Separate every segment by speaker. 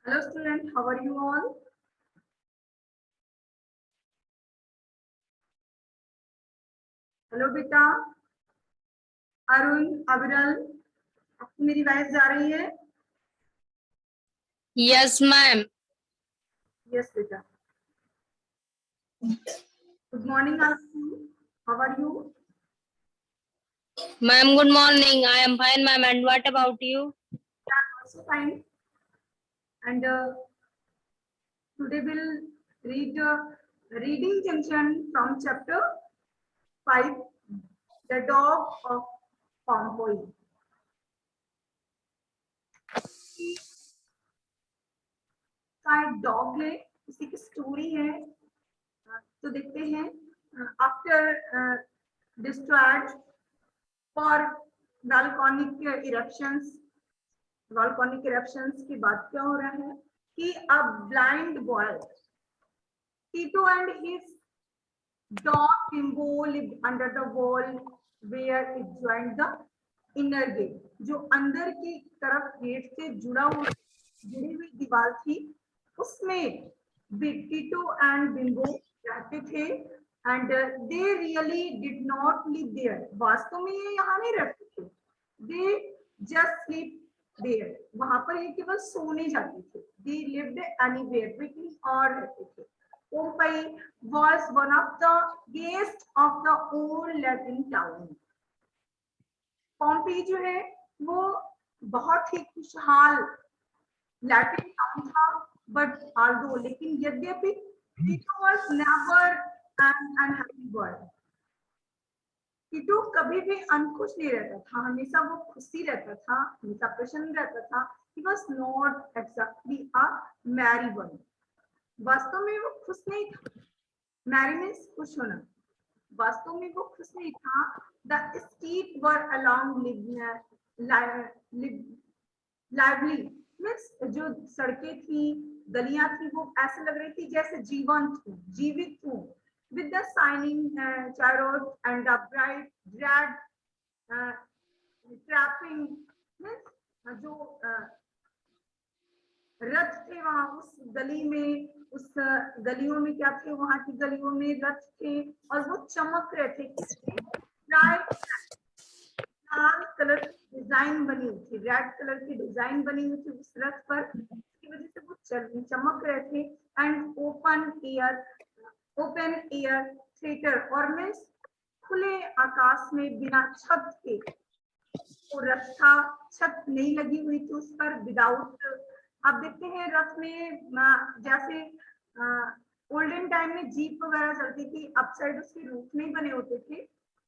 Speaker 1: Hello student, how are you all? Hello बेटा, अरुण, अविरल, आपको मेरी वॉइस जा रही है?
Speaker 2: Yes, ma'am.
Speaker 1: यस बेटा. Good morning all of you. How are you?
Speaker 2: Ma'am, good morning. I am fine, ma'am. And what about you?
Speaker 1: I'm also fine. And today we'll read reading junction from chapter 5, The Dog of Pompeii. का एक dog है, इसी की story है. तो देखते हैं. After destroyed for volcanic eruptions की बात क्या हो रहा है कि a blind boy टीटो and his dog Bimbo lived under the wall where it joined the inner gate. जो अंदर की तरफ गेट से जुड़ी हुई दीवार थी, उसमें टीटो एंड बिम्बो रहते थे. And they really did not live there. वास्तव में ये यहाँ नहीं रहते थे. They just sleep there. वहां पर ये केवल सोने जाते थे. दे लिव्ड एनीवेयर, वे कहीं और रहते थे. Pompeii was one of the gayest of the old Latin town. Pompeii जो है वो बहुत ही खुशहाल लैटिन टाउन था, बट although लेकिन यद्यपि टीटो was never an unhappy boy. टीटो कभी भी अनखुश नहीं रहता था, हमेशा वो खुशी रहता था, हमेशा प्रसन्न रहता था. He was not exactly a merry one. वास्तव में वो खुश नहीं था. मैरी मीन्स खुश होना. वास्तव में वो खुश नहीं था. The street were along lively means जो सड़कें थी, गलियां थी, वो ऐसे लग रही थी जैसे जीवित हूँ. With the shining chariot and the bright red trappings means जो रथ थे वहां उस गली में, उस गलियों में क्या थे, वहां की गलियों में रथ थे और वो चमक रहे थे. लाल कलर की डिजाइन बनी हुई थी, रेड कलर की डिजाइन बनी हुई थी उस रथ पर, इसकी वजह से वो चमक रहे थे. एंड ओपन एयर थिएटर और मीन्स खुले आकाश में बिना छत के वो रथ था. छत नहीं लगी हुई थी उस पर. विदाउट, आप देखते हैं रथ में जैसे ओल्डन टाइम में जीप वगैरह चलती थी, अपसाइड उसके रूफ नहीं बने होते थे,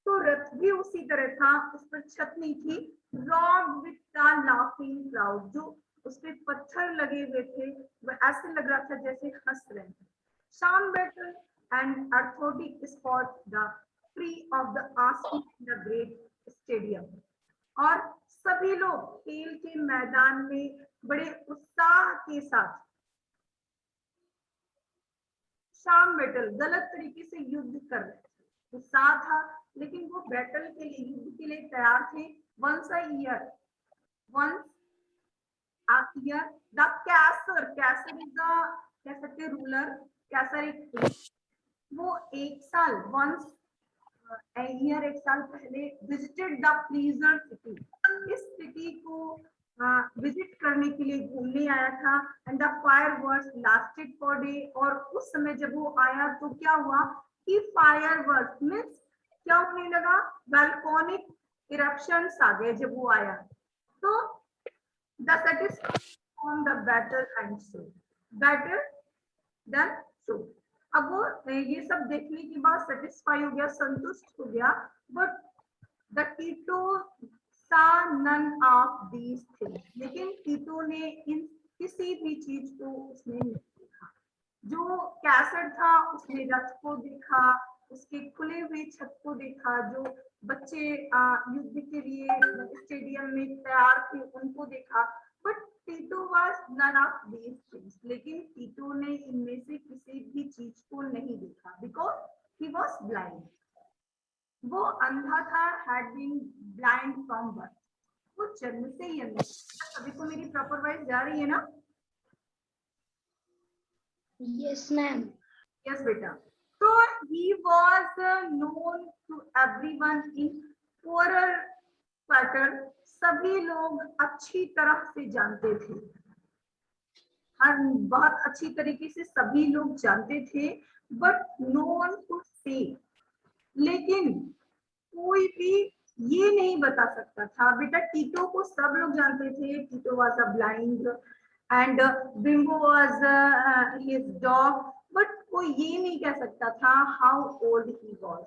Speaker 1: तो रथ भी उसी तरह था. उस पर छत नहीं थी. Rod with the laughing crowd, जो उस पे पत्थर लगे हुए थे, वो ऐसे लग रहा था जैसे हंस रहे थे. शाम battle and orthotic spot the free of the asking in the great stadium. और सभी लोग खेल के मैदान में बड़े उत्साह के साथ शाम बैटल, गलत तरीके से युद्ध कर रहे थे. उत्साह था लेकिन वो बैटल के लिए, युद्ध के लिए तैयार थे. once a year the Caesar is the, कह सकते रूलर. कैसर एक, वो एक साल once a year, एक साल पहले विजिटेड द प्लीजर सिटी. इस सिटी को विजिट करने के लिए घूमने आया था. And the fireworks lasted for day. और उस समय जब वो आया तो क्या हुआ कि फायर वर्स मीन्स क्या होने लगा, वोल्केनिक इरप्शंस आ गए जब वो आया. तो the satisfaction on the battle and so better than so. अब वो ये सब देखने के बाद सेटिस्फाई हो गया, संतुष्ट हो गया. But the टीटो saw none of these things. लेकिन टीटो ने इन किसी भी चीज को उसने नहीं देखा. जो कैसर था उसने रथ को देखा, उसके खुले हुए छत को देखा, जो बच्चे युद्ध के लिए स्टेडियम में तैयार थे उनको देखा. But Tito was none of these things. लेकिन टीटो ने इनमें से किसी भी चीज को नहीं देखा. Because he was blind. वो अंधा था. had been blind from birth. वो जन्म से ही अंधा. सभी को मेरी प्रॉपर वॉइस जा रही है ना?
Speaker 3: Yes, ma'am.
Speaker 1: यस बेटा। तो he was known to everyone in poorer quarter, सभी लोग अच्छी तरह से जानते थे, हर बहुत अच्छी तरीके से सभी लोग जानते थे, but no one could say, लेकिन कोई भी ये नहीं बता सकता था। बेटा टीटो को सब लोग जानते थे, टीटो was a blind and bimbo was his dog, but कोई ये नहीं कह सकता था हाउ ओल्ड ही वाज,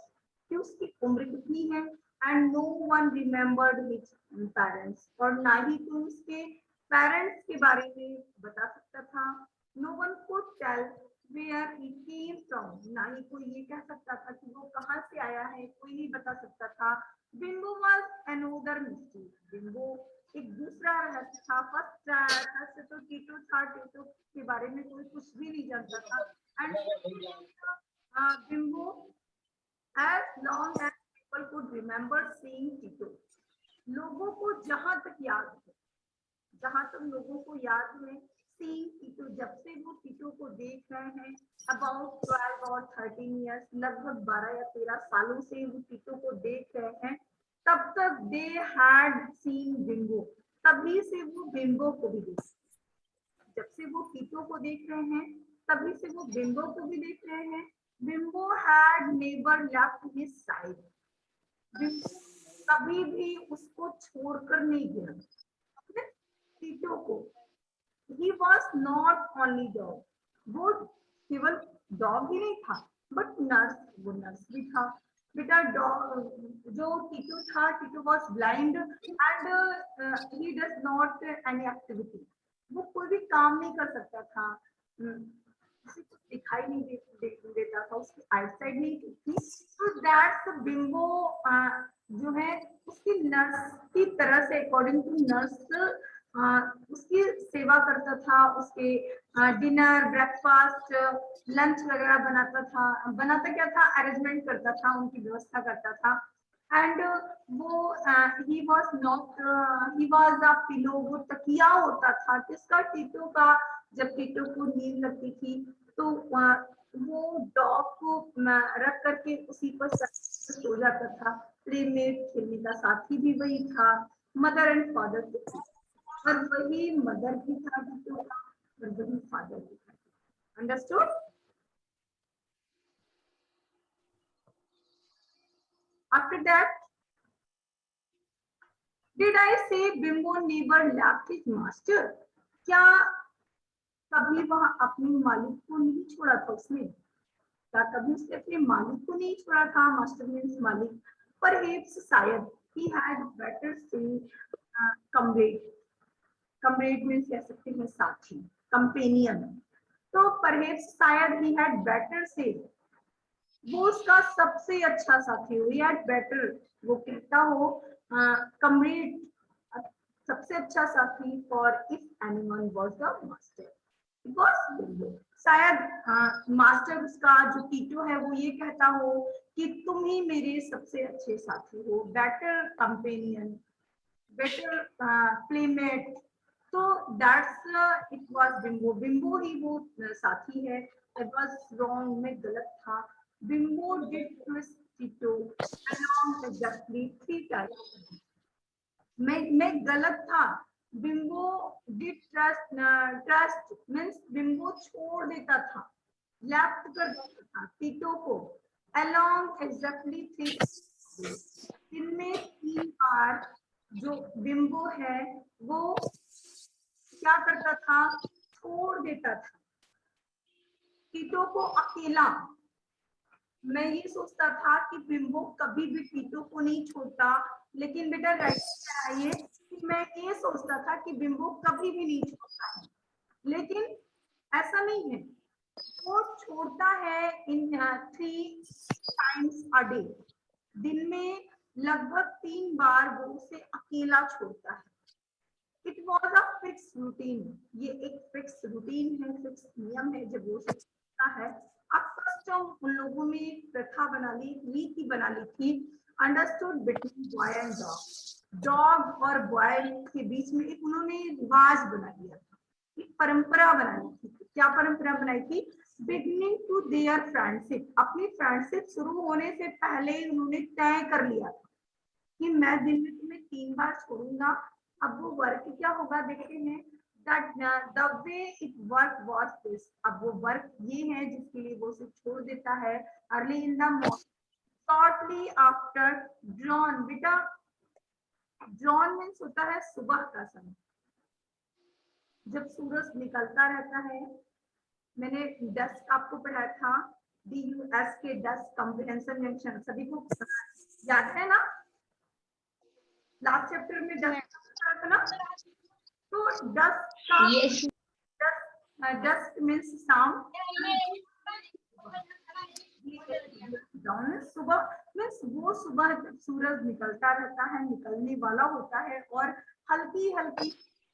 Speaker 1: कि उसकी उम्र कितनी है। And no one remembered his parents, और ना ही कोई उसके पेरेंट्स के बारे में बता सकता था। No one could tell where he came from, ना ही कोई ये कह सकता था कि वो कहाँ से आया है, कोई नहीं बता सकता था। Bimbo was another mystery, bimbo एक दूसरा रहस्य था। फर्स्ट रहस्य तो टीटो था, टीटो के बारे में कोई कुछ भी नहीं जानता था। And bimbo, as long as people could remember seeing टीटो, लोगों को जहां तक याद है, जहां तक लोगों को याद है, सीइंग टीटो, जब से वो टीटो को देख रहे हैं, अबाउट 12 और 13 ईयर्स, लगभग 12 या 13 सालों से वो टीटो को देख रहे हैं, तब तक दे हैड सीन बिम्बो, तभी से वो बिम्बो को भी देख, जब से वो टीटो को देख रहे हैं तभी से वो बिम्बो को भी देख रहे हैं। Bimbo had never left his side, bimbo कभी भी उसको छोड़कर नहीं गया टीटो को। He was not only dog, वो केवल डॉग ही नहीं था, बट नर्स, वो नर्स भी था। बेटा डॉग जो टीटो था, टीटो was blind and he does not any activity, वो कोई भी काम नहीं कर सकता था, उसे कुछ दिखाई नहीं देता था, उसकी आईसाइट नहीं थी। तो दैट्स बिम्बो जो है उसकी नर्स की तरह से, अकॉर्डिंग टू नर्स उसकी सेवा करता था, उसके डिनर, ब्रेकफास्ट, लंच वगैरह बनाता था, बनाता क्या था, अरेंजमेंट करता था, उनकी व्यवस्था करता था। एंड वो he was not, he was a pillow, वो तकिया होता था किसका, टीटो का। जब टीटो को नींद लगती थी तो वो डॉग को रख करके उसी पर सो जाता था। प्लेमेट, खेलने का साथी भी वही था, मदर एंड फादर भी था, और वही मदर भी था टीटो का, और वही फादर भी था। Understood? After that, did I say Bimbo never left his master, क्या कभी वह अपने मालिक को नहीं छोड़ा था उसने, क्या कभी उसने अपने मालिक को नहीं छोड़ा था, मास्टर मीन्स मालिक। परहैप्स, शायद, ही हैड बेटर से कमरेड, कमरेड मीन्स कह सकते हैं साथी, कंपेनियन। तो परहैप्स, शायद, ही हैड बेटर से, वो उसका सबसे अच्छा साथी हो, ही हैड बेटर, वो कहता हो कमरेड, सबसे अच्छा साथी, for if anyone was the master, बस बिल्कुल, शायद मास्टर उसका जो टीटो है वो ये कहता हो कि तुम ही मेरे सबसे अच्छे साथी हो, बेटर कंपेनियन, बेटर प्लेमेट। तो that's it was Bimbo, Bimbo ही वो साथी है। इट वाज रॉन्ग, मैं गलत था। Bimbo did twist Tito along exactly 3 times, मैं गलत था। Bimbo did trust means Bimbo छोड़ देता था, लेफ्ट कर देता था टीटो को, अलोंग एग्जैक्टली 3, दिन में 3 बार जो बिम्बो है वो क्या करता था, छोड़ देता था टीटो को अकेला। मैं ये सोचता था कि बिम्बो कभी भी टीटो को नहीं छोड़ता, लेकिन बेटा ये कि मैं ये सोचता था कि बिम्बो कभी भी नहीं छोड़ता है, लेकिन ऐसा नहीं है, वो छोड़ता है इन 3 टाइम्स अ डे, दिन में लगभग 3 बार वो उसे अकेला छोड़ता है। It was a fix routine, ये एक फिक्स रूटीन है, फिक्स नियम है जब वो छोड़ता है। अब कस्टम उन लोगों में एक प्रथा बना ली, रीति बना ली थी, understood between boy and dog, dog और बॉय के बीच में एक उन्होंने रिवाज बना दिया था, एक परंपरा बनाई थी। क्या परंपरा बनाई थी? बिगनिंग टू देयर फ्रेंडशिप, अपनी फ्रेंडशिप शुरू होने से पहले ही उन्होंने तय कर लिया था कि मैं दिन में तुम्हें 3 बार छोड़ूंगा। अब वो वर्क क्या होगा देखते हैं। That the way it work was this, अब वो वर्क ये है जिसके लिए वो उसे छोड़ देता है। Early in the morning, shortly after drawn, बेटा ड्रॉन मीन्स होता है सुबह का समय, जब सूरज निकलता रहता है। मैंने डस्क आपको पढ़ाया था, DUS के डस्क कॉम्प्रिहेंशन जंक्शन, सभी को याद है ना? लास्ट चैप्टर में डस्क था ना। तो डस्क का
Speaker 2: Yes.
Speaker 1: डस्क मीन्स शाम, सुबह मीन्स वो सुबह जब सूरज निकलता रहता है, निकलने वाला होता है और हल्की हल्की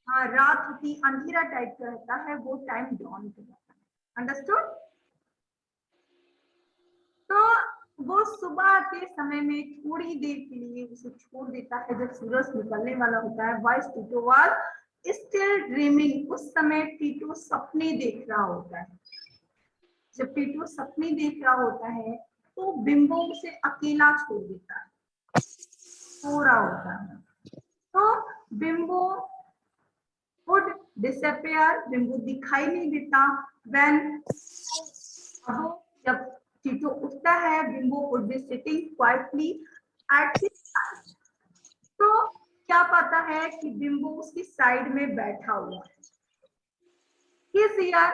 Speaker 1: रात होती, अंधेरा टाइप का रहता है, वो टाइम डॉन कहलाता है। अंडरस्टूड? तो वो सुबह के समय में थोड़ी देर के लिए उसे छोड़ देता है जब सूरज निकलने वाला होता है। वाइस टीटो वाज स्टिल ड्रीमिंग, उस समय टीटो सपने देख रहा होता है। जब टीटो सपने देख रहा होता है तो बिंबो उसे अकेला छोड़ देता है, सो रहा होता है। तो बिंबो वुड डिसअपियर, बिंबो दिखाई नहीं देता। व्हेन, जब टीटो उठता है, Bimbo would be sitting quietly at his side. तो क्या पाता है कि बिंबो उसकी साइड में बैठा हुआ है। His year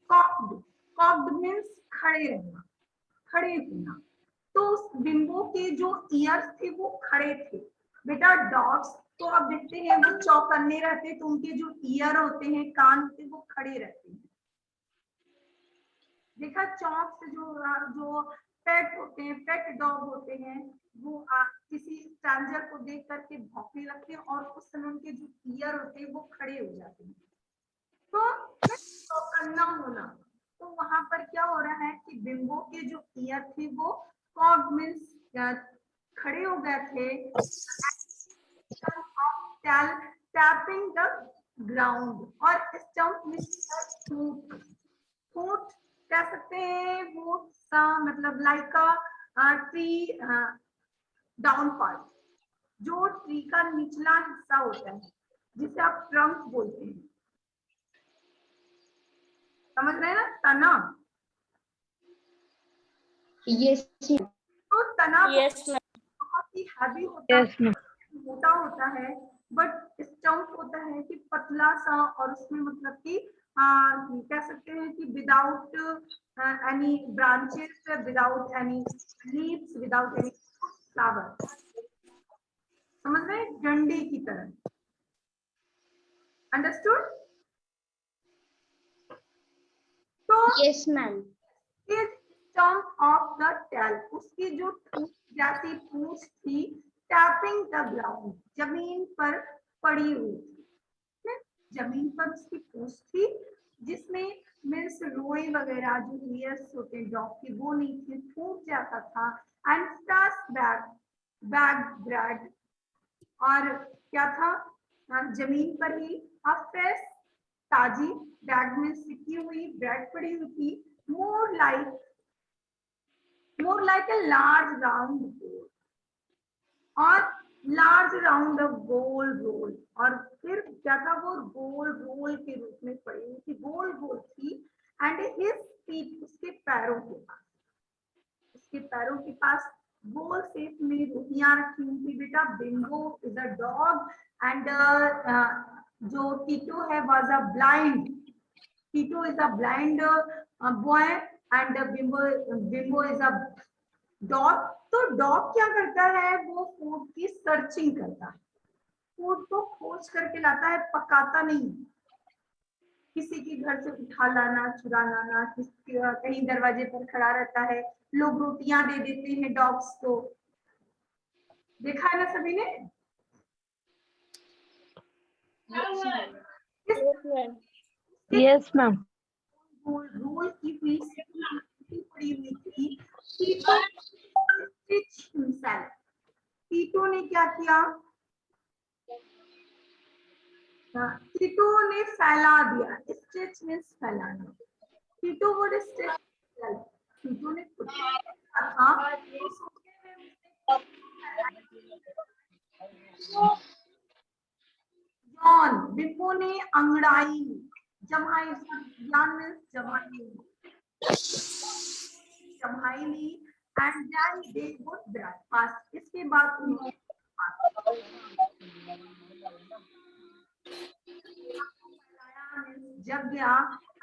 Speaker 1: cocked, cocked means खड़े रहना, खड़े होना। तो उस बिंबो के जो ईयर्स थे वो खड़े थे। बेटा डॉग्स तो आप देखते हैं वो चौकन्ने रहते, तो उनके जो ईयर होते हैं, कान होते हैं, वो खड़े रहते हैं। देखा चौक से जो पेट होते हैं, पेट डॉग होते हैं, वो किसी स्ट्रेंजर को देख करके भौंकने लगते हैं और उस समय उनके जो ईयर होते हैं वो खड़े हो जाते हैं। तो चौकन्ना होना, तो वहां पर क्या हो रहा है कि बिंबो के जो ईयर थे वो कॉग मीन्स खड़े हो गए थे। टैपिंग द ग्राउंड, और स्टंप मीन्स फूट, फूट कह सकते हैं। वो सा मतलब like a tree down part, जो ट्री का निचला हिस्सा होता है जिसे आप ट्रंक बोलते हैं, समझ रहे हैं ना? तना,
Speaker 2: Yes.
Speaker 1: तो तना
Speaker 2: Yes, ma'am.
Speaker 1: बहुत ही हैवी होता है,
Speaker 2: Yes, ma'am.
Speaker 1: मोटा होता है। बट स्टम्प होता है कि पतला सा, और उसमें मतलब कि कह सकते हैं कि without any branches, without any leaves, without any flower, समझ रहे हैं? डंडे की तरह। अंडरस्टूड? तो
Speaker 2: Yes, ma'am.
Speaker 1: Is stump of the tail, उसकी जो जैसी पूंछ थी, टैपिंग द ग्राउंड, जमीन पर पड़ी हुई थी। जमीन पर उसकी पूंछ थी जिसमें मीन्स रोए वगैरह जो ईयर्स होते हैं डॉग के वो नहीं थे, फूट जाता था। एंड बैग, बैग ब्रेड, और क्या था जमीन पर ही फ्रेश ताजी बैग में सिकी हुई ब्रेड पड़ी हुई थी। More like a large round bowl, और लार्ज राउंड ऑफ गोल रोल, और फिर क्या था, वो गोल रोल के रूप में पड़ी हुई थी, गोल गोल थी। एंड हिज फीट, उसके पैरों के पास, उसके पैरों के पास गोल शेप में रोटियां रखी हुई थी। बेटा Bingo is a dog and जो टीटो है was a blind, टीटो is a blind boy and Bingo is a dog. तो डॉग क्या करता है, वो फूड की सर्चिंग करता है, फूड को खोज करके लाता है, पकाता नहीं। किसी के घर से उठा लाना, चुरा लाना, कहीं दरवाजे पर खड़ा रहता है, लोग रोटियां दे देते हैं डॉग्स को, देखा है ना सभी ने?
Speaker 2: Yes, ma'am.
Speaker 1: रोल की हुई पड़ी हुई थी। टीटो स्टिच हिमसेल्फ, टीटो ने क्या किया, टीटो ने फैला दिया, स्टिच मीन्स फैलाना, Titu would still well. Titu ने कुछ था तो सोचते हुए जॉन बिम्बो ने अंगड़ाई जमाई ज्ञान में जमाई ली and then they would breakfast. इसके बाद उन्होंने जग गया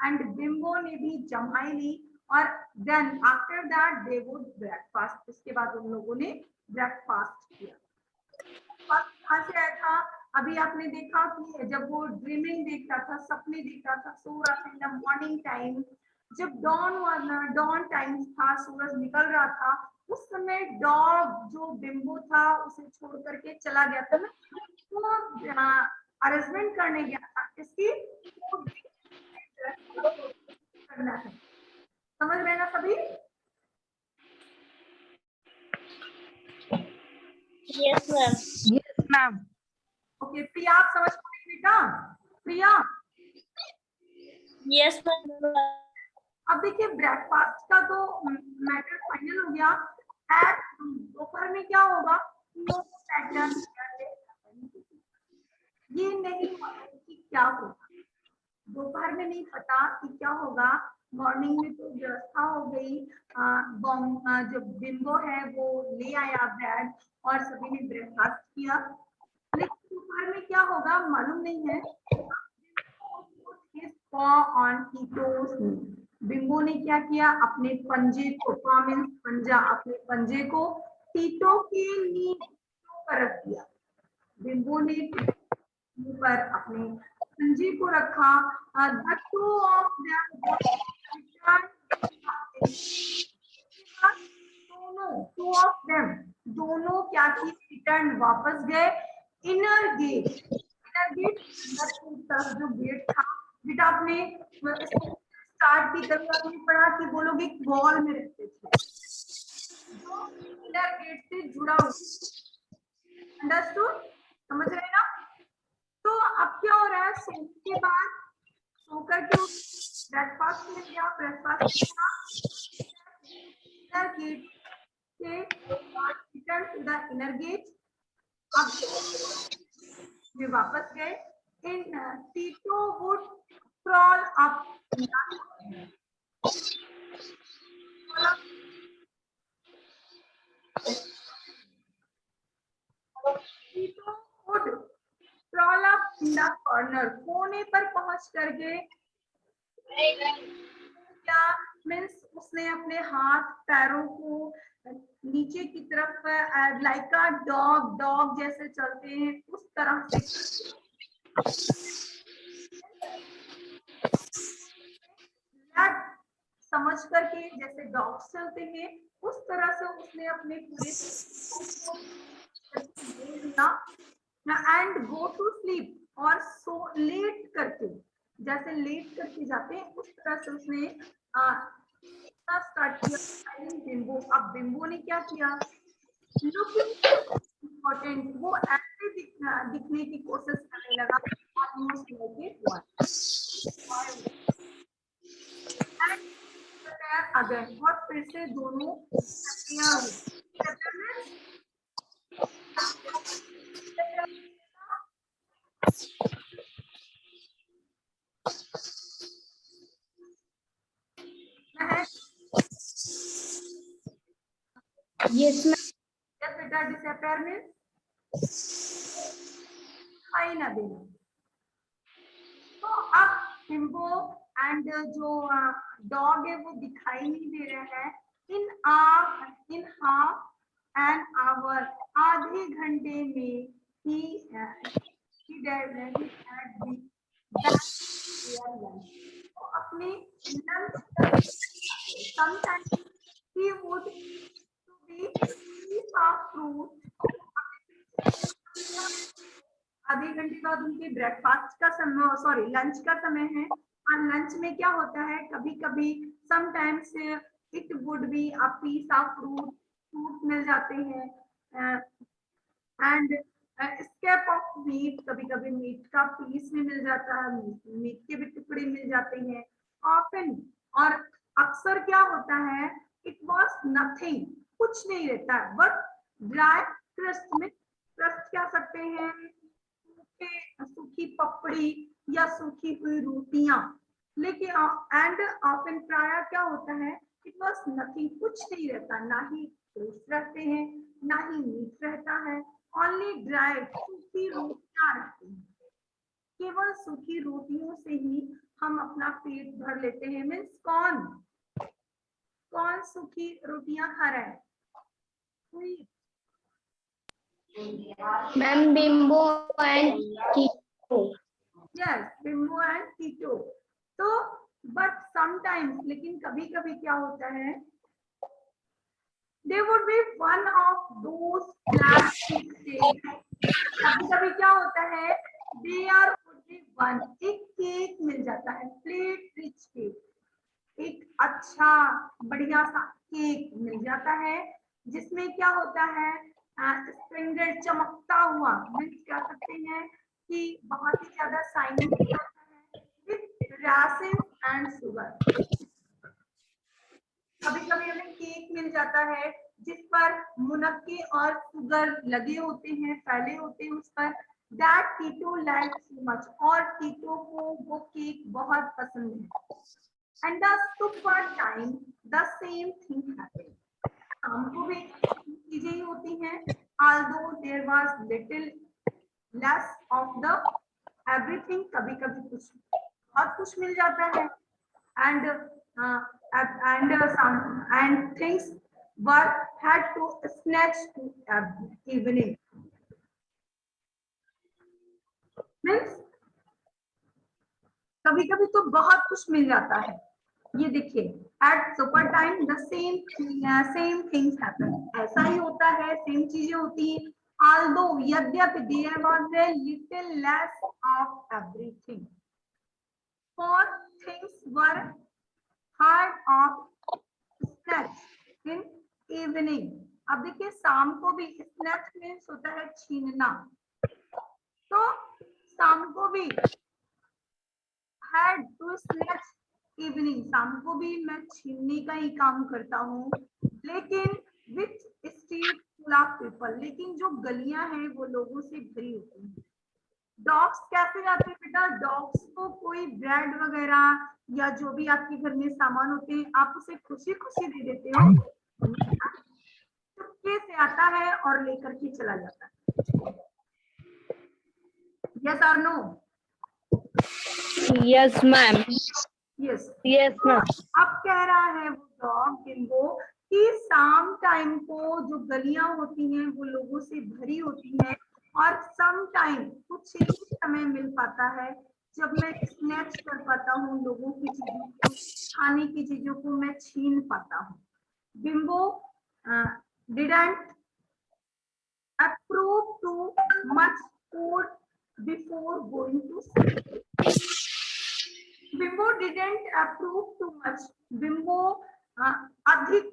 Speaker 1: एंड बिम्बो ने भी जमाई ली और then after that they would breakfast. इसके बाद उन लोगों ने ब्रेकफास्ट किया। कहाँ से आया था? अभी आपने देखा कि जब वो ड्रीमिंग देख रहा था, सपने देख रहा था, सो रहा था इन द मॉर्निंग टाइम, जब डॉन टाइम था, सूरज निकल रहा था, उस समय डॉग जो बिम्बो था उसे छोड़ करके चला गया था ना, तो अरेंजमेंट करने गया था इसकी करना था। समझ रहे ना सभी?
Speaker 2: Yes, ma'am.
Speaker 3: Yes, ma'am.
Speaker 1: Okay प्रिया, आप समझ पाए बेटा? प्रिया
Speaker 2: Yes, ma'am.
Speaker 1: अब देखिए ब्रेकफास्ट का तो मैटर फाइनल हो गया। दोपहर में क्या होगा ये नहीं मालूम कि क्या होगा, दोपहर में नहीं पता कि क्या होगा। मॉर्निंग में तो व्यवस्था हो गई, जो बिम्बो है वो ले आया ब्रेड और सभी ने ब्रेकफास्ट किया, लेकिन दोपहर में क्या होगा मालूम नहीं है। ऑन टीटोस बिम्बो ने क्या किया, अपने पंजे को पंजा अपने पंजे को टीटो के नीचे पर रख दिया। बिम्बो ने पर अपने पंजे को रखा। The two of them दोनों क्या की रिटर्न वापस गए इनर गेट। अंदर की तरफ जो गेट था, बेटा आपने स्टार्ट की कभी आपने पढ़ा कि वो लोग एक वॉल में रहते थे जो इनर गेट से जुड़ा हुआ। अंडरस्टूड? समझ रहे ना? तो अब क्या हो रहा है, सोने के बाद सोकर के ब्रेकफास्ट में गया, ब्रेकफास्ट इनर गेट से return to the inner gate. अब वे वापस गए। In Tito would crawl up Tito would crawl up in the corner, कोने पर पहुंच करके क्या मीन्स उसने अपने हाथ पैरों को नीचे की तरफ लाइक अ डॉग जैसे चलते हैं उस तरह से समझ करके जैसे डॉग्स चलते हैं उस तरह से उसने अपने पूरे एंड गो टू स्लीप और सो लेट करके जैसे लेट करके जाते हैं उस तरह से उसने स्टार्ट किया। बिम्बो, अब बिम्बो ने क्या किया, इम्पोर्टेंट वो ऐसे दिखने की कोशिश करने लगा ऑलमोस्ट अगेन और फिर से दोनों
Speaker 2: Yes, ma'am.
Speaker 1: बेटा डिसअपेयर में दिखाई ना देना। तो अब बिम्बो एंड जो डॉग है वो दिखाई नहीं दे रहा है। इन हाफ एन आवर, आधे घंटे में ही तो अपने lunch sometimes he would to be fruit। आधे घंटे बाद उनके ब्रेकफास्ट का समय, सॉरी लंच का समय है, और लंच में क्या होता है कभी कभी sometimes it would be a piece of fruit मिल जाते हैं एंड स्केप ऑफ मीट, कभी कभी मीट का पीस भी मिल जाता है, मीट के भी टुकड़े मिल जाते हैं ऑफन। और अक्सर क्या होता है, इट वॉज नथिंग, कुछ नहीं रहता है, बट ड्राई क्रस्ट में, क्रस्ट क्या सकते हैं, सूखी पपड़ी या सूखी हुई रोटियां, लेकिन एंड ऑफन प्राय क्या होता है, इट वॉज नथिंग, कुछ नहीं रहता, ना ही फ्रूट्स रहते हैं, ना ही मीट रहता है, ओनली ड्राई, सूखी रोटियां रहती हैं। केवल सूखी रोटियों से ही हम अपना पेट भर लेते हैं। मीन्स कौन कौन सूखी रोटियां खा रहा है, कोई?
Speaker 2: Ma'am bimbo and Titu.
Speaker 1: Yes, bimbo and Titu. तो बट समटाइम्स, लेकिन कभी कभी क्या होता है, they would be one of those plastic cakes। कभी कभी क्या होता है, they are would be one, एक केक मिल जाता है, प्लेट रिच केक, एक अच्छा बढ़िया सा केक मिल जाता है, जिसमें क्या होता है, स्प्रिंगेड चमकता हुआ, मीन्स कह सकते हैं कि बहुत ही ज्यादा शाइनिंग होता है, विद रासिन एंड शुगर। कभी कभी हमें केक मिल जाता है जिस पर मुनक्के और शुगर लगे होते हैं, फैले होते हैं उस पर। That Titu like so much, और टीटू को वो केक बहुत पसंद है। And the super time the same thing happened. हमको भी चीजें ही होती हैं, although there was little less of the everything, कभी कभी कुछ बहुत कुछ मिल जाता है, and and things were had to snatch to evening, means कभी कभी तो बहुत कुछ मिल जाता है। ये देखिए, at supper time the same things happen, ऐसा ही होता है, सेम चीजें होती हैं। although यद्यपि there was a little less of everything, for things were hard of snatch in evening। अब देखिए, शाम को भी स्नैच मीन्स होता है छीनना, तो शाम को भी had to snatch evening, शाम को भी मैं छीनने का ही काम करता हूँ, लेकिन with street full of people, लेकिन जो गलियां हैं वो लोगों से भरी होती हैं। डॉग्स कैसे जाते हैं बेटा, डॉग्स को कोई ब्रेड वगैरह या जो भी आपके घर में सामान होते हैं, आप उसे खुशी खुशी दे देते हो, चुपके से आता है और लेकर के चला जाता है। यस और no?
Speaker 2: Yes ma'am.
Speaker 1: Yes
Speaker 2: yes ma'am.
Speaker 1: अब कह रहा है वो डॉग बिम्बो कि शाम टाइम को जो गलियां होती हैं वो लोगों से भरी होती हैं, और सम टाइम कुछ ही समय मिल पाता है जब मैं स्नैच कर पाता हूँ लोगों की चीजों को, खाने की चीजों को मैं छीन पाता हूँ। Bimbo didn't approve too much food before going to sleep। Bimbo didn't approve too much, bimbo अधिक,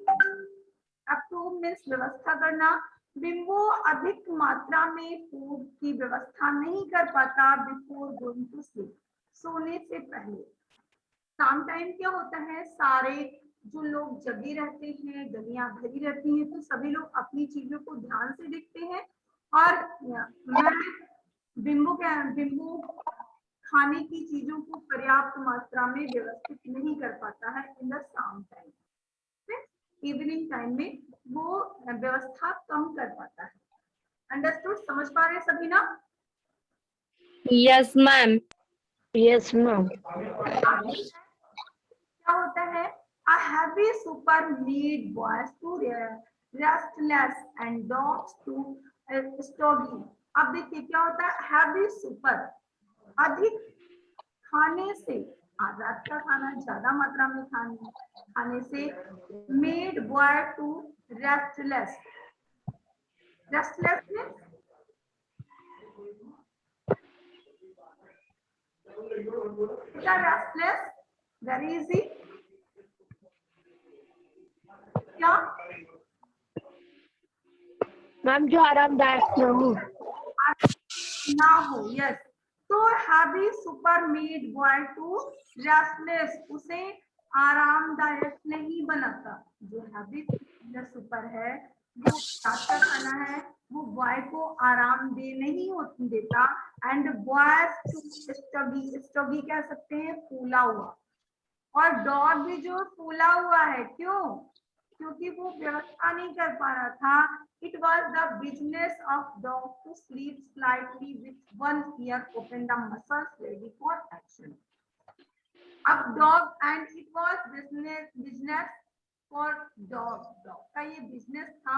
Speaker 1: approve means व्यवस्था करना, बिम्बो अधिक मात्रा में फूड की व्यवस्था नहीं कर पाता बिफोर गोइंग टू स्लीप, सोने से पहले। शाम टाइम क्या होता है, सारे जो लोग जगे रहते हैं, गलियां भरी रहती हैं, तो सभी लोग अपनी चीजों को ध्यान से देखते हैं, और बिम्बो खाने की चीजों को पर्याप्त मात्रा में व्यवस्थित नहीं कर पाता है इन द शाम टाइम। इवनिंग टाइम में वो व्यवस्था कम कर पाता है। अंडरस्टूड? समझ पा रहे हैं सभी ना?
Speaker 2: Yes ma'am. Yes ma'am.
Speaker 1: क्या होता है, a heavy super need boys to restless and dogs to stoggy। अब देखिए क्या होता है, हैवी सुपर, अधिक खाने से, रात का खाना ज्यादा मात्रा में खाने से, made boy too restless, restlessness restless, very easy, क्या
Speaker 2: मैम जो आरामदायक
Speaker 1: ना हो। यस, तो heavy supper made boy too restless, उसे आरामदायक नहीं बनाता। जो हैबिट ऊपर है वो रात का खाना है, वो बॉय को आराम दे नहीं देता। एंड बॉयज टू स्टगी, स्टगी कह सकते हैं फूला हुआ, और डॉग भी जो फूला हुआ है, क्यों? क्योंकि वो व्यवस्था नहीं कर पा रहा था। It was the business of dog to sleep slightly with one ear open, the muscles ready for action. अब dog and it was business for dog का ये बिजनेस था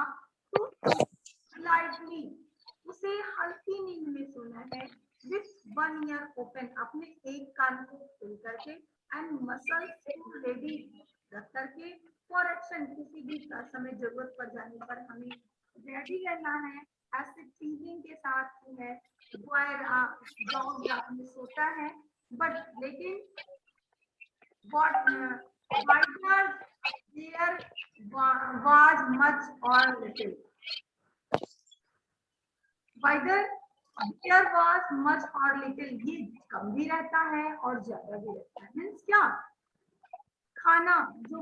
Speaker 1: to slightly, उसे हल्की नींद में सोना है with one ear open, अपने एक कान को खोल करके, एंड मसल्स रेडी रख करके फॉर एक्शन, किसी भी समय जरूरत पड़ जाने पर हमें रेडी रहना है। ऐसे थिंकिंग के साथ जो है डॉग रात में सोता है, बट लेकिन what whether there was much or little, whether there was much or little, ये कम भी रहता है और ज्यादा भी रहता है। मीन्स क्या, खाना जो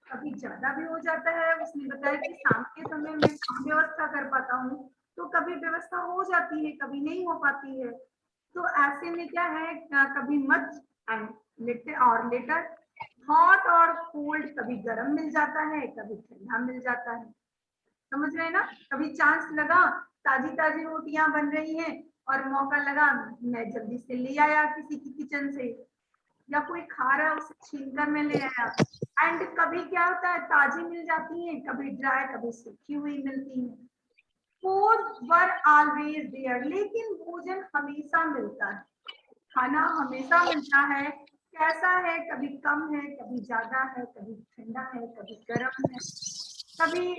Speaker 1: कभी ज्यादा भी हो जाता है। उसने बताया कि शाम के समय में कम व्यवस्था कर पाता हूँ, तो कभी व्यवस्था हो जाती है, कभी नहीं हो पाती है। तो ऐसे में क्या है, कभी मच एंड लेटर और लेटर, हॉट और कोल्ड, कभी गर्म मिल जाता है, कभी ठंडा मिल जाता है। समझ रहे हैं ना? कभी चांस लगा, ताजी ताजी रोटियां बन रही हैं और मौका लगा, मैं जल्दी से ले आया किसी की किचन से, या कोई खा रहा है उसे छीनकर मैं ले आया। एंड कभी क्या होता है, ताजी मिल जाती है, कभी ड्राई, कभी सूखी हुई मिलती है। फूड वर ऑलवेज देयर, लेकिन भोजन हमेशा मिलता है, खाना हमेशा मिलता है। कैसा है, कभी कम है, कभी ज्यादा है, कभी ठंडा है, कभी गर्म है, कभी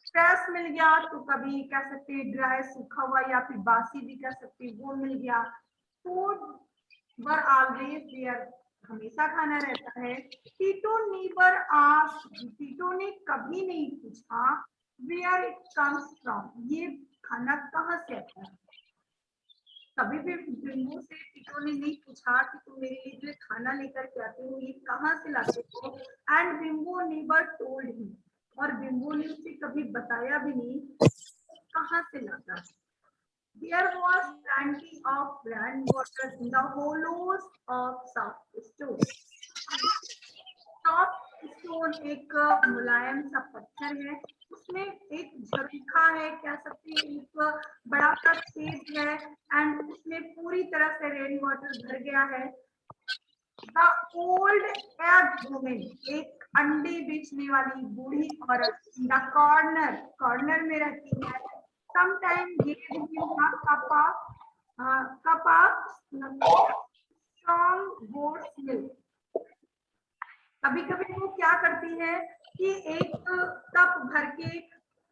Speaker 1: फ्रेश मिल गया, तो कभी कह सकते हैं ड्राई सूखा हुआ, या फिर बासी भी कह सकते हैं, वो मिल गया। फूड वर ऑलवेज देयर, हमेशा खाना रहता है। टीटो नेवर आस्क्ड, टीटो ने कभी नहीं पूछा वेयर इट कम्स फ्रॉम, ये खाना कहाँ से आता है। कभी भी बिम्बो से टीटो ने नहीं पूछा कि तुम मेरे लिए जो खाना लेकर के आते हो ये कहाँ से लाते हो। And bimbo never told him, और बिम्बो ने उसे कभी बताया भी नहीं कहाँ से लाता। There was plenty of rainwater in the hollows of soft stone. Soft stone एक मुलायम सा पत्थर है, उसमें एक झरोखा है, कह सकते हैं एक बड़ा सा छेद है, एंड उसमें पूरी तरह से रेन वाटर भर गया है। The old egg woman, एक अंडे बेचने वाली बूढ़ी औरत, the corner में रहती है। Sometimes gave him a cup of strong goat's milk. कभी कभी वो क्या करती है कि एक कप भर के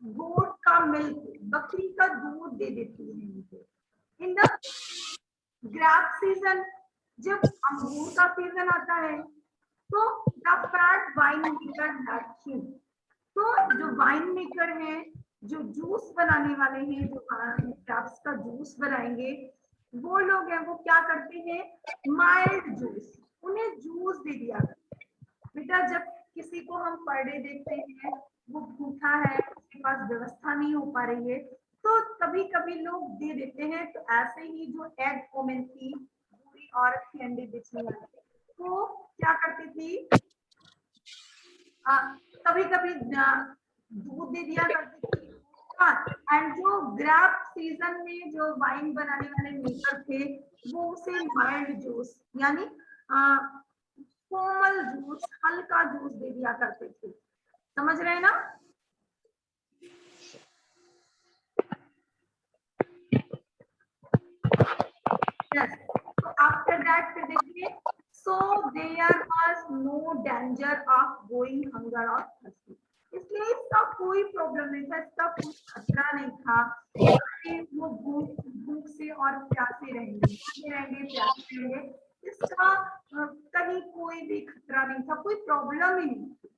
Speaker 1: गोट का मिल्क, बकरी का दूध दे देती है उनको। इन द ग्रेप सीजन, जब अंगूर का सीजन आता है, तो the fat wine maker had, तो जो वाइन मेकर हैं, जो जूस बनाने वाले हैं, जो ग्रेप्स का जूस बनाएंगे, वो लोग हैं, वो क्या करते हैं, माइल्ड जूस, उन्हें जूस दे दिया करते हैं। बेटा जब किसी को हम पर डे देखते हैं, वो भूखा है, उसके पास व्यवस्था नहीं हो पा रही है, तो कभी कभी लोग दे देते हैं। तो ऐसे ही जो एग वोमेन थी, बूढ़ी औरत थी अंडे बेचने वाली, वो क्या करती थी, कभी कभी दूध दे दिया करती थी। एंड जो ग्रेप सीजन में जो वाइन बनाने वाले मेकर थे, वो उसे माइल्ड जूस यानी कोमल जूस, हल्का जूस दे दिया करते थे। समझ रहे हैं ना? यस। तो आफ्टर दैट फिर देखिए, so there was no danger of going hunger और थर्स्टी, इसलिए इसका कोई प्रॉब्लम नहीं था, इसका कोई खतरा नहीं था कि वो भूख से और प्यासे रहेंगे, प्यासे रहेंगे, इसका कहीं कोई भी खतरा नहीं था, कोई प्रॉब्लम ही नहीं थी।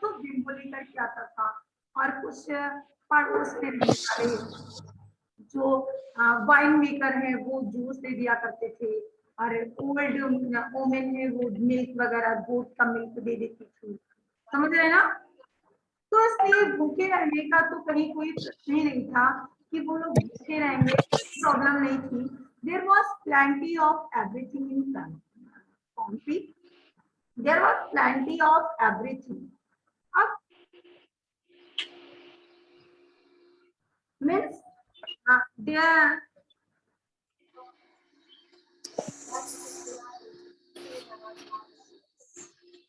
Speaker 1: तो बिम्बो लेकर के आता था, और कुछ पड़ोस में रहने वाले जो वाइन मेकर हैं, वो जूस दे दिया करते थे, और ओल्ड वोमेन है वो मिल्क वगैरह गोट का मिल्क दे देती थी, समझ रहे ना। तो इसलिए भूखे रहने का तो कहीं कोई प्रश्न ही नहीं था कि वो लोग भूखे रहेंगे, प्रॉब्लम नहीं थी। There was plenty of everything in Pompeii. There was plenty of everything. अब means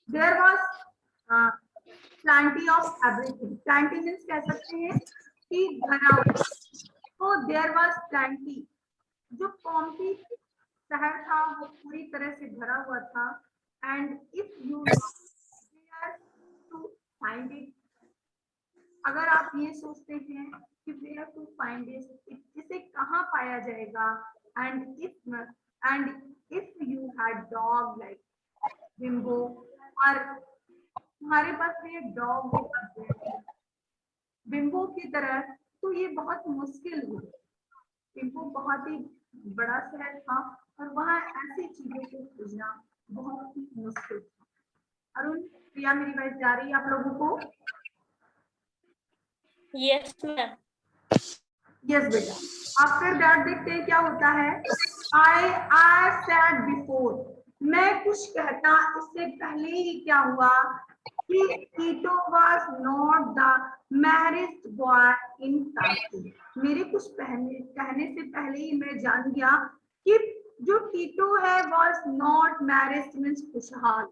Speaker 1: there was plenty of everything. Plenty means कह सकते हैं कि भरा हुआ। तो there was plenty, जो पॉम्पी शहर था वो पूरी तरह से भरा हुआ था। And if you to find it, अगर आप ये सोचते हैं कि वेयर टू फाइंड इट, इसे कहाँ पाया जाएगा। And if you had dog like bimbo, और तुम्हारे पास ये डॉग बिम्बो की तरह, तो ये बहुत मुश्किल हो। बिम्बो बहुत ही बड़ा शहर था और वहाँ ऐसी चीजों को खोजना बहुत ही मुश्किल था। अरुण, प्रिया मेरी बात जा रही है आप लोगों को?
Speaker 3: Yes ma'am.
Speaker 1: यस बेटा। आफ्टर दैट देखते हैं क्या होता है। आई सेड बिफोर, मैं कुछ कहता इससे पहले ही क्या हुआ कि टीटो was not the married boy in packing. मेरे कुछ कहने से पहले ही मैं जान गया कि जो टीटो है वाज नॉट मैरिड मींस खुशहाल।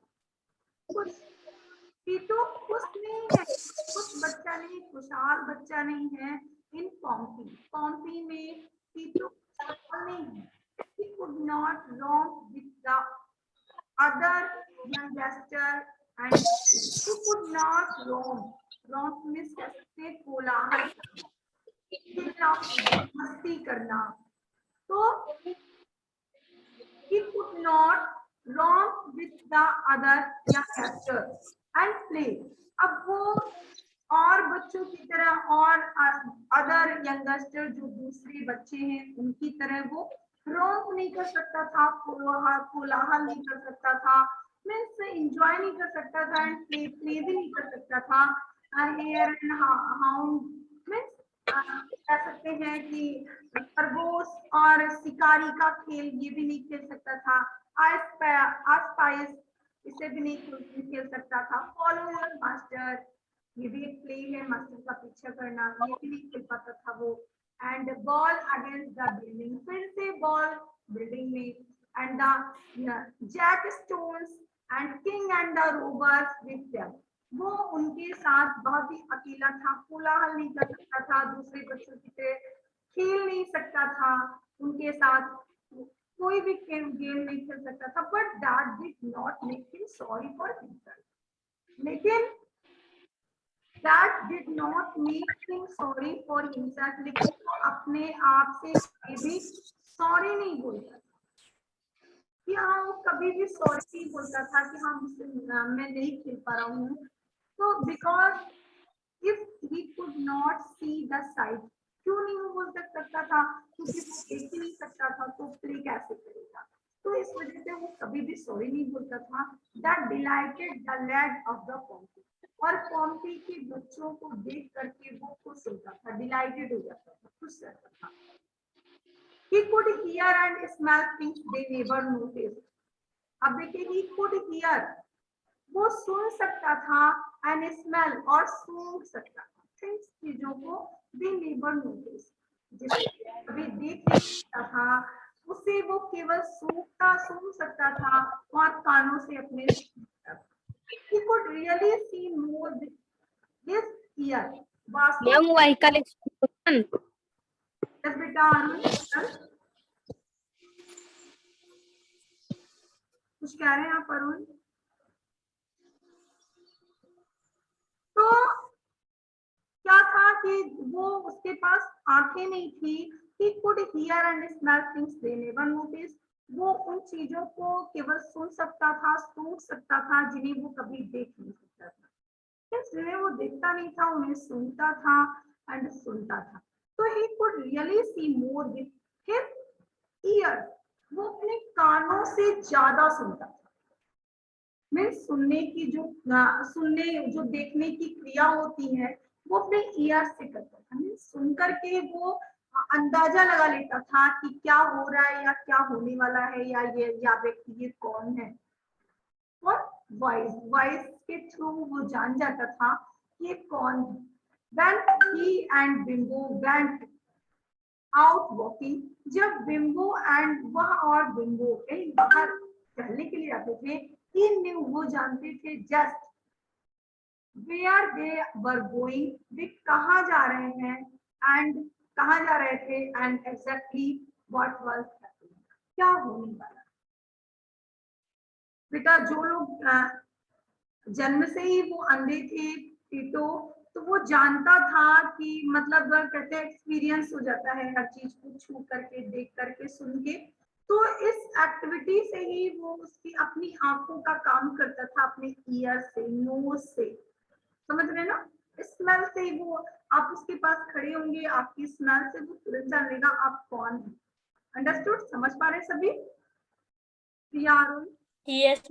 Speaker 1: टीटो खुश नहीं है, खुश बच्चा नहीं, खुशहाल बच्चा नहीं है। इन पॉम्पी में टीटो खुशहाल नहीं है। He could not roam with the other youngster and he could not roam. Roam means कहते कोलाहल, मस्ती करना। तो he could not roam with the other youngster and play. अब वो और बच्चों की तरह और अदर यंगस्टर जो दूसरे बच्चे हैं उनकी तरह वो रोम नहीं कर सकता था, कोलाहल नहीं कर सकता था, मीन्स एंजॉय नहीं कर सकता था, एंड प्ले भी नहीं कर सकता था। हेयर एंड हाउंड मीन्स कह सकते हैं कि खरगोश और शिकारी का खेल ये भी नहीं खेल सकता था। आस इसे भी नहीं खेल सकता था। फॉलो योर मास्टर, ये भी एक प्ले है, मास्टर का पीछा करना, ये भी नहीं खेल पाता था वो। And ball against the building, फिर से बॉल बिल्डिंग में। And the jack stones and king and the robbers with them, वो उनके साथ बहुत ही अकेला था, कोलाहल नहीं कर सकता था, दूसरे बच्चों की तरह खेल नहीं सकता था, उनके साथ कोई भी गेम नहीं खेल सकता था। But that did not make him sorry for himself, लेकिन that did not make him sorry for himself, लेकिन वो अपने आप से कभी भी सॉरी नहीं बोलता था कि हाँ, वो कभी भी सॉरी नहीं बोलता था कि हाँ मैं नहीं खेल पा रहा हूँ। तो because if he could not see the side, क्यों नहीं वो बोल सकता था, क्योंकि वो देख ही नहीं सकता था, तो प्ले कैसे करेगा। तो इस वजह से वो कभी भी सॉरी नहीं बोलता था। That delighted the lad of the Pompeii, और पॉम्पी के बच्चों को देख करके वो खुश होता था, डिलाइटेड हो जाता था, खुश रहता था। He could hear and smell things they never noticed. अब देखिए, he could hear, वो सुन सकता था, and smell, और सूंघ सकता था things, चीजों को they never noticed, जिसे कभी देख नहीं सकता था, उसे वो केवल सूंघ सकता था और कानों से अपने सुनता था। He could really see more with his ear.
Speaker 2: Ma'am vehicle explosion,
Speaker 1: बेटा कुछ कह रहे हैं आप अरुण? तो क्या था कि वो उसके पास आंखें नहीं थी। He could hear and smell things they never noticed. वो उन चीजों को केवल सुन सकता था, सूंघ सकता था, जिन्हें वो कभी देख नहीं सकता था। जिन्हें वो देखता नहीं था, उन्हें सुनता था एंड सुनता था। तो he could really see more with his ears. वो अपने कानों से ज्यादा सुनता था। मीन्स सुनने की जो सुनने जो देखने की क्रिया होती है वो अपने ईयर से करता था। मीन्स सुन करके वो अंदाजा लगा लेता था कि क्या हो रहा है या क्या होने वाला है, या ये या व्यक्ति ये कौन है। और वॉइस वॉइस के थ्रू वो जान जाता था कि ये कौन है। When he and Bimbo went out walking, जब बिम्बो एंड वह और बिम्बो कहीं बाहर टहलने के लिए आते थे, he knew वो जानते थे just where they were going, वे कहाँ जा रहे हैं, and कहाँ जा रहे थे, and exactly what was happening, क्या होने वाला। बेटा जो लोग जन्म से ही वो अंधे थे टीटो, तो वो जानता था कि मतलब कहते हैं एक्सपीरियंस हो जाता है हर चीज को छू करके, देख करके, सुन के। तो इस एक्टिविटी से ही वो उसकी अपनी आंखों का काम करता था, अपने ईयर से, नोज से, समझ रहे ना। स्मेल से ही वो, आप उसके पास खड़े होंगे, आपकी स्मेल से वो तुरंत जान लेगा आप कौन है। अंडरस्टूड, समझ पा रहे सभी? यार
Speaker 2: यस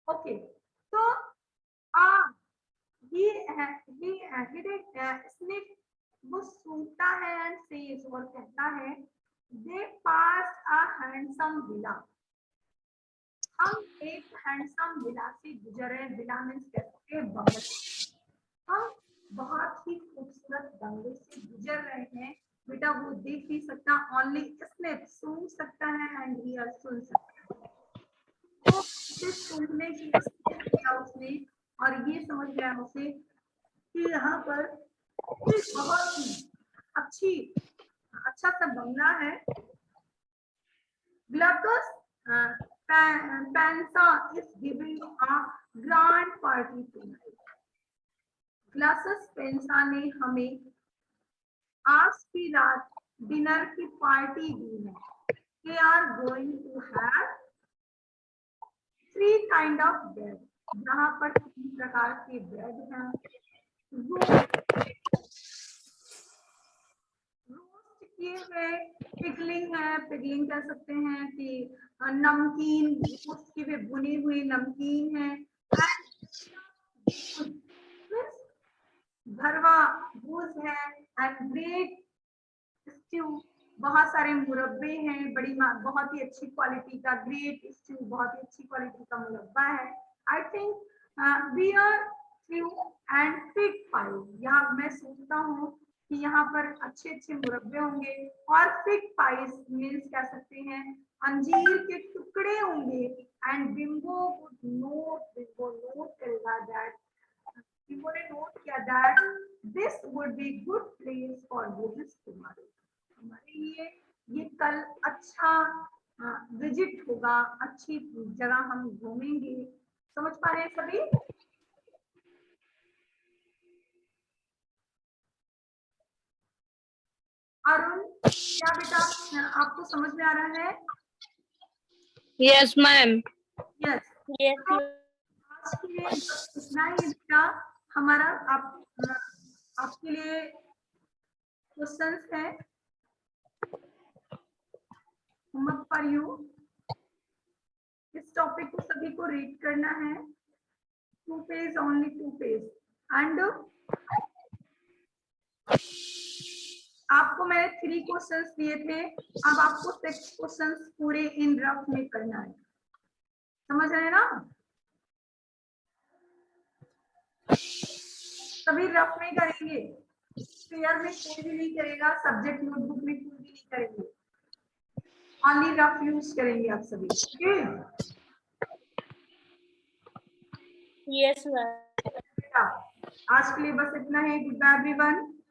Speaker 1: ओके, तो आ स्निफ, वो सूंघता है एंड सेज, और कहता है दे पास अ हैंडसम विला, हम एक हैंडसम विला से गुजर रहे हैं। विला मीन्स कहते हैं बंगला। हम बहुत ही खूबसूरत बंगले से गुजर रहे हैं। बेटा वो देख नहीं सकता, ओनली स्निफ सूंघ सकता है एंड हियर सुन सकता है। तो इसे सूंघने की किया उसने, और ये समझ गया उसे कि यहाँ पर बहुत ही अच्छा सा बंगला है। Glass Pensa is giving a grand party tonight. Glasses Pensa ने हमें आज की रात डिनर की पार्टी दी है। They are going to have 3 kind of bread, जहाँ पर 3 प्रकार के ब्रेड हैं। रोस्ट किए हुए, पिगलिंग है, पिगलिंग कह सकते हैं कि नमकीन, रोस्ट किए हुए बुने हुए नमकीन है। भरवा भूज है एंड ग्रेट स्ट्यू, बहुत सारे मुरब्बे हैं, बहुत ही अच्छी क्वालिटी का ग्रेट स्ट्यू, बहुत ही अच्छी क्वालिटी का मुरब्बा है। I think beer stew and fig pie, यहाँ मैं सोचता हूँ कि यहाँ पर अच्छे अच्छे मुरब्बे होंगे, और फिग पाइस मीन्स कह सकते हैं अंजीर के टुकड़े होंगे। एंड बिम्बो नोट करेगा दैट, बिम्बो ने नोट किया that this would be good place for visit tomorrow, हमारे लिए ये कल अच्छा विजिट होगा, अच्छी जगह हम घूमेंगे। समझ पा रहे हैं सभी? अरुण क्या बेटा आपको समझ में आ रहा है?
Speaker 2: Yes ma'am.
Speaker 1: यस
Speaker 2: यस
Speaker 1: आज के लिए बस इतना ही बेटा हमारा। आपके लिए क्वेश्चंस है, होमवर्क फॉर यू। इस टॉपिक को सभी को रीड करना है, 2 पेज, ओनली 2 पेज। एंड आपको मैंने 3 क्वेश्चंस दिए थे, अब आपको 6 क्वेश्चंस पूरे इन रफ में करना है। समझ रहे हैं ना? सभी रफ में करेंगे, पेयर में कोई भी नहीं करेगा, सब्जेक्ट नोटबुक में कोई भी नहीं करेंगे, ओनली रफ यूज करेंगे आप सभी। Okay
Speaker 2: yes ma'am.
Speaker 1: आज के लिए बस इतना है। Good bye everyone.